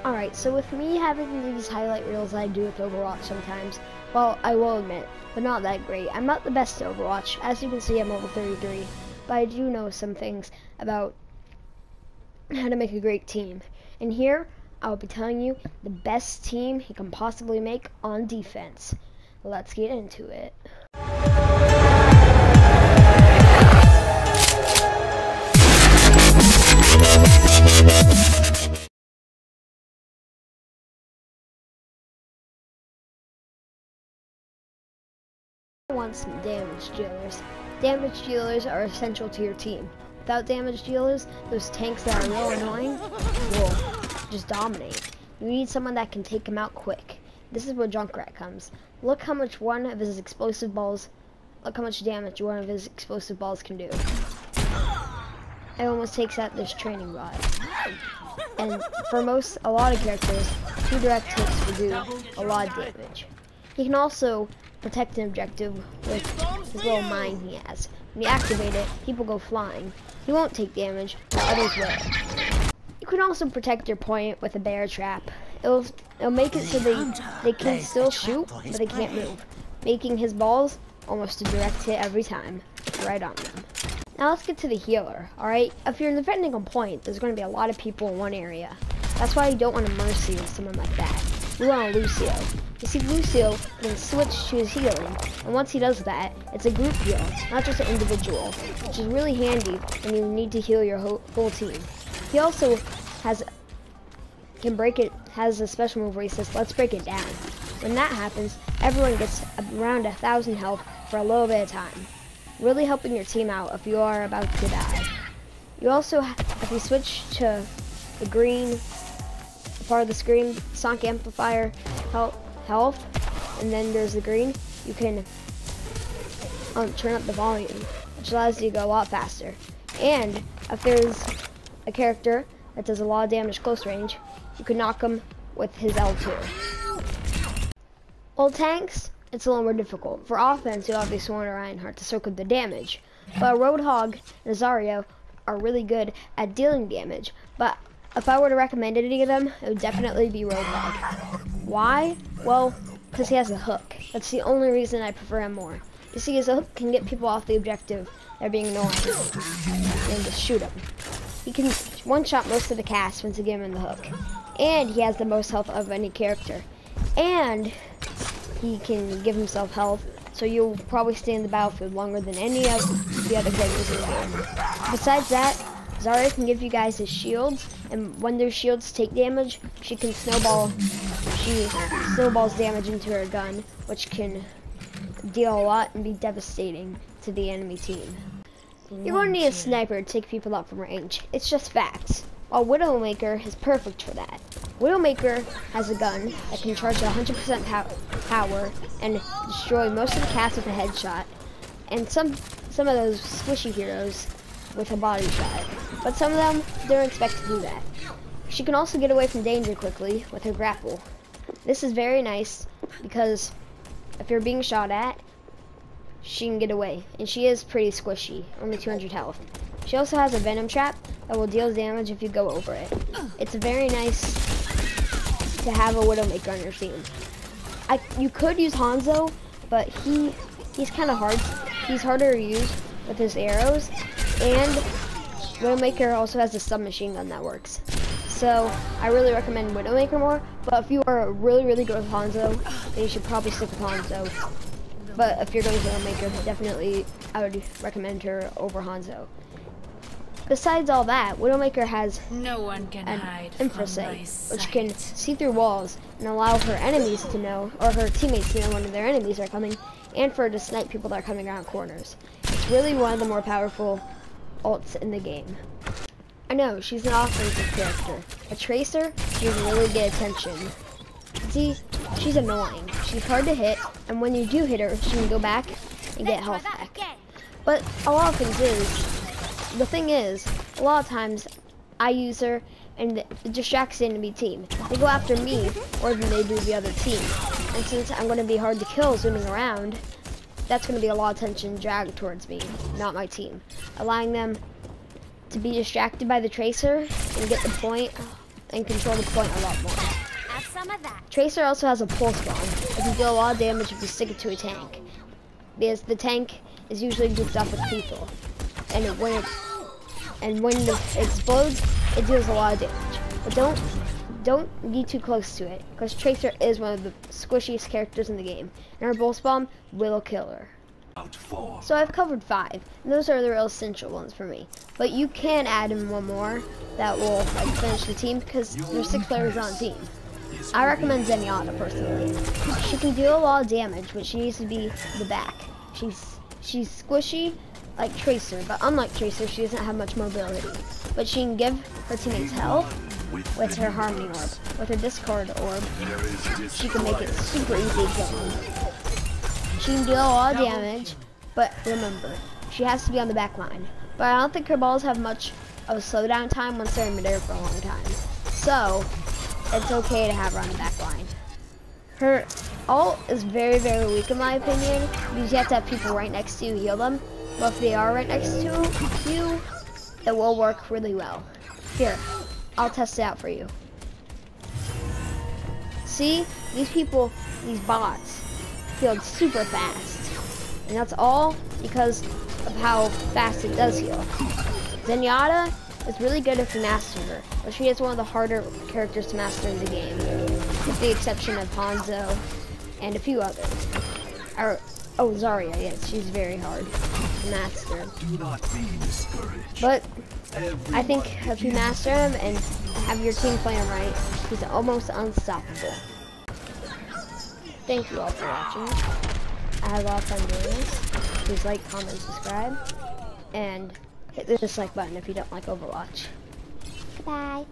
Alright, so with me having these highlight reels I do with Overwatch sometimes, well, I will admit, but not that great. I'm not the best at Overwatch. As you can see, I'm level 33, but I do know some things about how to make a great team. And here, I'll be telling you the best team you can possibly make on defense. Let's get into it. I want some damage dealers. Damage dealers are essential to your team. Without damage dealers, those tanks that are real annoying will just dominate. You need someone that can take them out quick. This is where Junkrat comes. Look how much one of his explosive balls, look how much damage one of his explosive balls can do. It almost takes out this training rod. And for a lot of characters, 2 direct hits will do a lot of damage. He can also protect an objective with his little mine he has. When you activate it, people go flying. He won't take damage, but others will. You can also protect your point with a bear trap. It'll make it so they can still shoot, but they can't move, making his balls almost a direct hit every time, right on them. Now let's get to the healer, alright? If you're defending a point, there's going to be a lot of people in one area. That's why you don't want a Mercy with someone like that. You want a Lucio. You see, Lucio can switch to his healing, and once he does that, it's a group heal, not just an individual, which is really handy when you need to heal your whole team. He also has a special move where he says, let's break it down. When that happens, everyone gets around 1,000 health for a little bit of time, really helping your team out if you are about to die. You also, if you switch to the green part of the screen, Sonic Amplifier health, and then there's the green, you can turn up the volume, which allows you to go a lot faster. And if there's a character that does a lot of damage close range, you can knock him with his L2. Old tanks, it's a little more difficult. For offense, you obviously want a Reinhardt to soak up the damage, but a Roadhog and a Zarya are really good at dealing damage, but if I were to recommend any of them, it would definitely be Roadhog. Why? Well, because he has a hook. That's the only reason I prefer him more. You see, his hook can get people off the objective that are being annoying and just shoot them. He can one-shot most of the cast once you get him in the hook. And he has the most health of any character. And he can give himself health, so you'll probably stay in the battlefield longer than any of the other characters in the game. Besides that, Zarya can give you guys his shields, and when their shields take damage, she snowballs damage into her gun, which can deal a lot and be devastating to the enemy team. You're going to need a sniper to take people out from range. It's just facts. While Widowmaker is perfect for that. Widowmaker has a gun that can charge 100% power and destroy most of the cast with a headshot, and some of those squishy heroes with a body shot. But some of them don't expect to do that. She can also get away from danger quickly with her grapple. This is very nice because if you're being shot at, she can get away, and she is pretty squishy, only 200 health. She also has a venom trap that will deal damage if you go over it. It's very nice to have a Widowmaker on your team. You could use Hanzo, but he's kind of hard. He's harder to use with his arrows, and Widowmaker also has a submachine gun that works. So I really recommend Widowmaker more, but if you are really, really good with Hanzo, then you should probably stick with Hanzo. But if you're going to Widowmaker, definitely I would recommend her over Hanzo. Besides all that, Widowmaker has an infrasight, which can see through walls and allow her enemies to know, or her teammates to know when their enemies are coming, and for her to snipe people that are coming around corners. It's really one of the more powerful ults in the game. I know, she's an offensive character. A Tracer, she can really get attention. See, she's annoying. She's hard to hit, and when you do hit her, she can go back and get health back. But a lot of things the thing is, a lot of times I use her and it distracts the enemy team. They go after me more than they do the other team. And since I'm going to be hard to kill zooming around, that's going to be a lot of attention dragged towards me, not my team. Allowing them to be distracted by the Tracer and get the point and control the point a lot more. Have some of that. Tracer also has a pulse bomb. It can deal a lot of damage if you stick it to a tank, because the tank is usually grouped up with people, and when it explodes, it deals a lot of damage. But don't be too close to it, because Tracer is one of the squishiest characters in the game, and her pulse bomb will kill her. So I've covered 5, and those are the real essential ones for me. But you can add in one more that will like finish the team, because there's 6 players on the team. I recommend Zenyatta personally. She can deal a lot of damage, but she needs to be the back. She's squishy like Tracer, but unlike Tracer, she doesn't have much mobility. But she can give her teammates health with her Harmony Orb. With her Discord Orb, she can make it super easy to kill them. She can deal a lot of damage, but remember, she has to be on the back line. But I don't think her balls have much of a slowdown time once they're in midair for a long time. So, it's okay to have her on the back line. Her ult is very, very weak in my opinion, because you have to have people right next to you heal them. But if they are right next to you, it will work really well. Here, I'll test it out for you. See, these people, these bots, healed super fast. And that's all because of how fast it does heal. Zenyatta is really good if you master her, but she is one of the harder characters to master in the game, with the exception of Hanzo and a few others. Oh, Zarya, yes, she's very hard to master. But I think if you master him and have your team play him right, he's almost unstoppable. Thank you all for watching. I had a lot of fun doing this. Please like, comment, subscribe, and hit the dislike button if you don't like Overwatch. Goodbye.